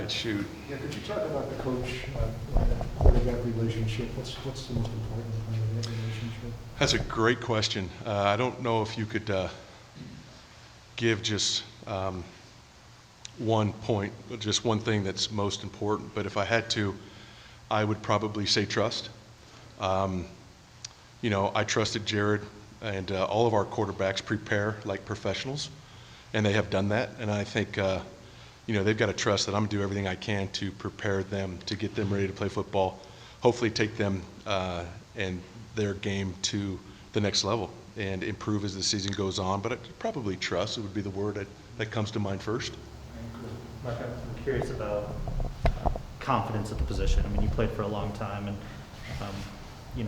right, shoot. Yeah, could you talk about the coach-quarterback relationship? What's the most important part of that relationship? That's a great question. I don't know if you could give just one point, just one thing that's most important, but if I had to, I would probably say trust. I trusted Jared, and all of our quarterbacks prepare like professionals, and they have done that, and I think they've got to trust that I'm going to do everything I can to prepare them, to get them ready to play football, hopefully take them and their game to the next level and improve as the season goes on. But probably trust would be the word that comes to mind first. Mark, I'm curious about confidence at the position. I mean, you played for a long time, and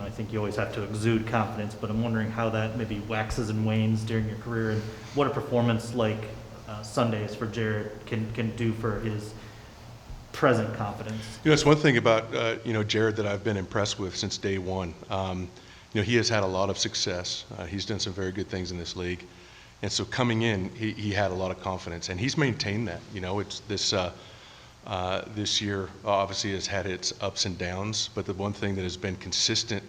I think you always have to exude confidence, but I'm wondering how that maybe waxes and wanes during your career, and what a performance like Sundays for Jared can do for his present confidence. It's one thing about Jared that I've been impressed with since day one. He has had a lot of success. He's done some very good things in this league, and so coming in, he had a lot of confidence, and he's maintained that. It's this year obviously has had its ups and downs, but the one thing that has been consistent,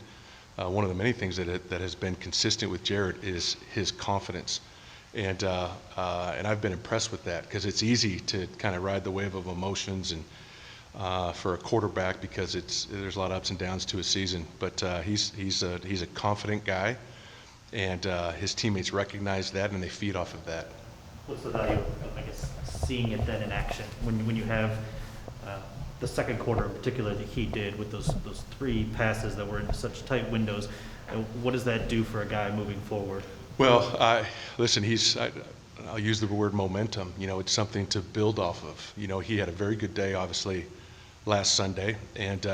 one of the many things that has been consistent with Jared is his confidence. And I've been impressed with that, because it's easy to kind of ride the wave of emotions and for a quarterback, because there's a lot of ups and downs to a season. But he's a confident guy, and his teammates recognize that, and they feed off of that. What's the value of, I guess, seeing it then in action when you have the second quarter in particular that he did with those three passes that were in such tight windows? What does that do for a guy moving forward? Well, I'll use the word momentum. It's something to build off of. He had a very good day, obviously, last Sunday, and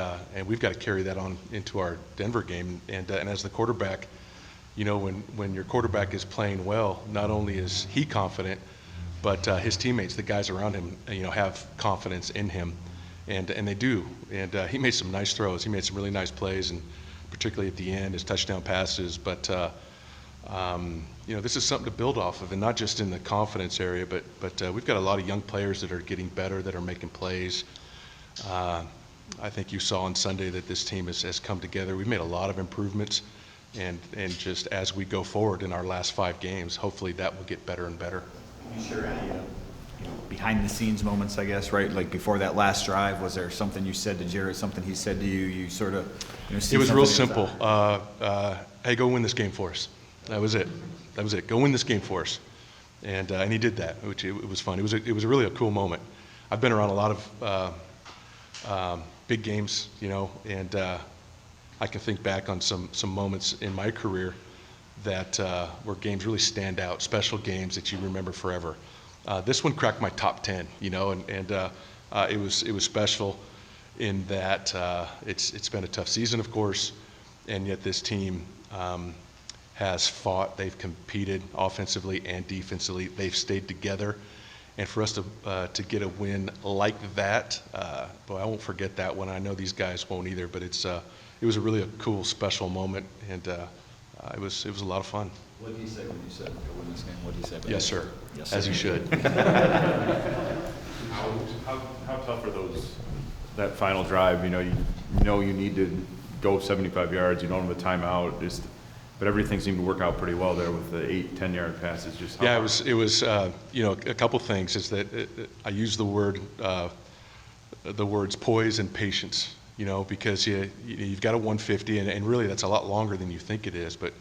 we've got to carry that on into our Denver game. And as the quarterback, when your quarterback is playing well, not only is he confident, but his teammates, the guys around him, have confidence in him, and they do. And he made some nice throws. He made some really nice plays, and particularly at the end, his touchdown passes. But this is something to build off of, and not just in the confidence area, but we've got a lot of young players that are getting better, that are making plays. I think you saw on Sunday that this team has come together. We've made a lot of improvements, and just as we go forward in our last 5 games, hopefully that will get better and better. You sure any behind-the-scenes moments, I guess, right? Like before that last drive, was there something you said to Jared, something he said to you? You sort of, see it was real simple. Inside? Hey, go win this game for us. That was it. Go win this game for us, and he did that, which it was fun. It was really a cool moment. I've been around a lot of big games, and I can think back on some moments in my career that where games really stand out, special games that you remember forever. This one cracked my top 10, and it was special in that it's been a tough season, of course, and yet this team has fought. They've competed offensively and defensively. They've stayed together, and for us to get a win like that, boy, I won't forget that one. I know these guys won't either. But it was a cool, special moment, and it was a lot of fun. What did he say when you said go win this game? What did he say? Yes, sir. Yes, as sir. you should. How tough are that final drive? You need to go 75 yards. You don't have a timeout. But everything seemed to work out pretty well there with the 8-10 yard passes. Yeah, it was a couple things. Is that I use the words poise and patience. Because you've got a 150, and really that's a lot longer than you think it is. But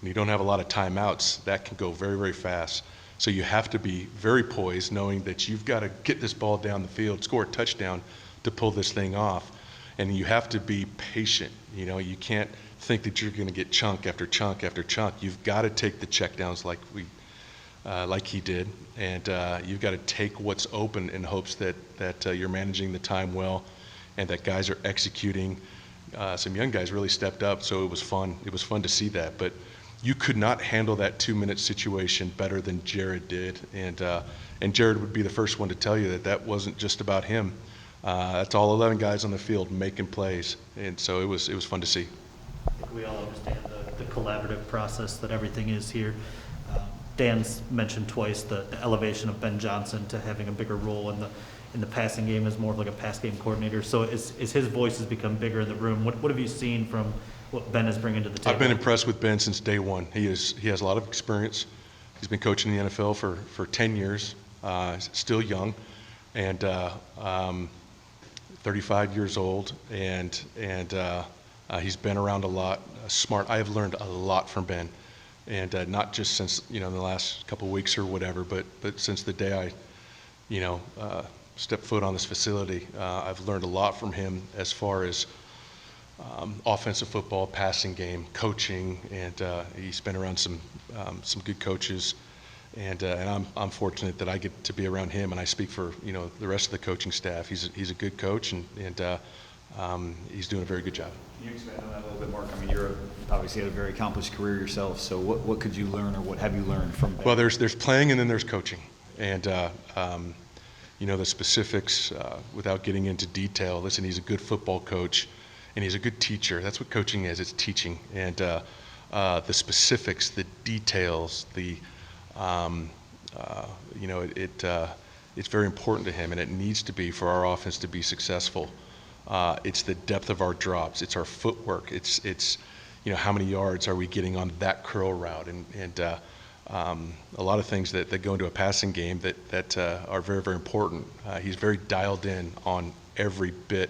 when you don't have a lot of timeouts, that can go very, very fast. So you have to be very poised, knowing that you've got to get this ball down the field, score a touchdown to pull this thing off. And you have to be patient. You can't think that you're going to get chunk after chunk after chunk. You've got to take the checkdowns like he did, and you've got to take what's open in hopes that you're managing the time well, and that guys are executing. Some young guys really stepped up, so it was fun. It was fun to see that. But you could not handle that 2-minute situation better than Jared did, and Jared would be the first one to tell you that wasn't just about him. That's all 11 guys on the field making plays, and so it was fun to see. I think we all understand the collaborative process that everything is here. Dan's mentioned twice the elevation of Ben Johnson to having a bigger role in in the passing game as more of like a pass game coordinator. So is his voice has become bigger in the room. What have you seen from what Ben is bringing to the table? I've been impressed with Ben since day one. He has a lot of experience. He's been coaching in the NFL for 10 years. He's still young, and 35 years old, and he's been around a lot. Smart. I have learned a lot from Ben, and not just since in the last couple of weeks or whatever, but since the day I stepped foot on this facility. I've learned a lot from him as far as offensive football, passing game, coaching, and he's been around some good coaches, and I'm fortunate that I get to be around him, and I speak for the rest of the coaching staff. He's a good coach, and he's doing a very good job. Can you expand on that a little bit, Mark? I mean, you're obviously had a very accomplished career yourself, so what could you learn, or what have you learned from Ben? Well, there's playing, and then there's coaching, and the specifics, without getting into detail. Listen, he's a good football coach, and he's a good teacher. That's what coaching is. It's teaching, and the specifics, the details, it's very important to him, and it needs to be for our offense to be successful. It's the depth of our drops. It's our footwork. It's how many yards are we getting on that curl route, and a lot of things that go into a passing game that are very, very important. He's very dialed in on every bit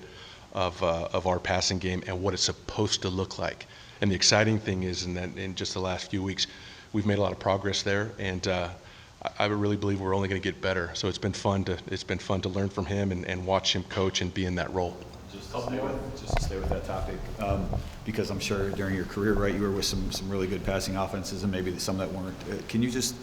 of our passing game and what it's supposed to look like. And the exciting thing is, in just the last few weeks, we've made a lot of progress there, and I really believe we're only going to get better. So it's been fun to learn from him and watch him coach and be in that role. Just to stay with that topic, because I'm sure during your career, right, you were with some really good passing offenses and maybe some that weren't. Can you just,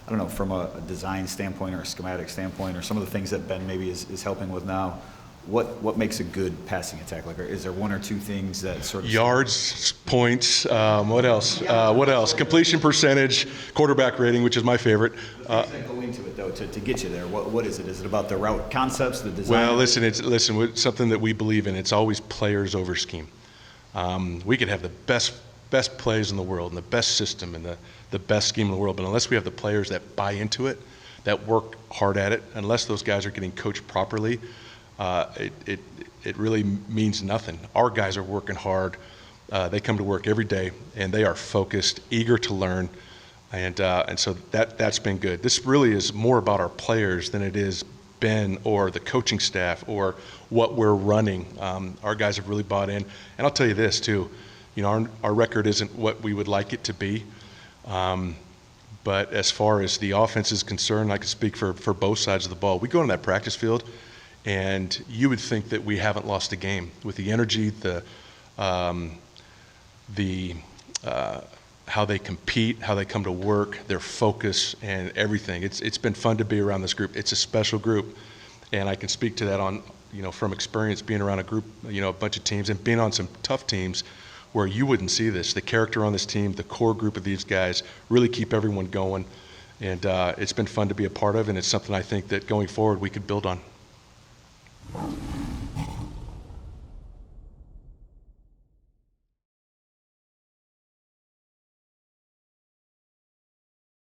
I don't know, from a design standpoint or a schematic standpoint, or some of the things that Ben maybe is helping with now, what makes a good passing attack? Like, is there one or two things that sort of yards, points, what else? What else? Completion percentage, quarterback rating, which is my favorite. things that go into it though to get you there? What is it? Is it about the route concepts, the design? Well, listen, it's something that we believe in. It's always players over scheme. We could have the best plays in the world and the best system and the best scheme in the world, but unless we have the players that buy into it, that work hard at it, unless those guys are getting coached properly, it really means nothing. Our guys are working hard. They come to work every day, and they are focused, eager to learn, and so that's been good. This really is more about our players than it is Ben or the coaching staff or what we're running. Our guys have really bought in, and I'll tell you this too. Our record isn't what we would like it to be, but as far as the offense is concerned, I can speak for both sides of the ball. We go on that practice field, and you would think that we haven't lost a game with the energy, how they compete, how they come to work, their focus, and everything. It's been fun to be around this group. It's a special group, and I can speak to that from experience being around a group, a bunch of teams, and being on some tough teams where you wouldn't see this. The character on this team, the core group of these guys, really keep everyone going, and it's been fun to be a part of, and it's something I think that going forward we could build on.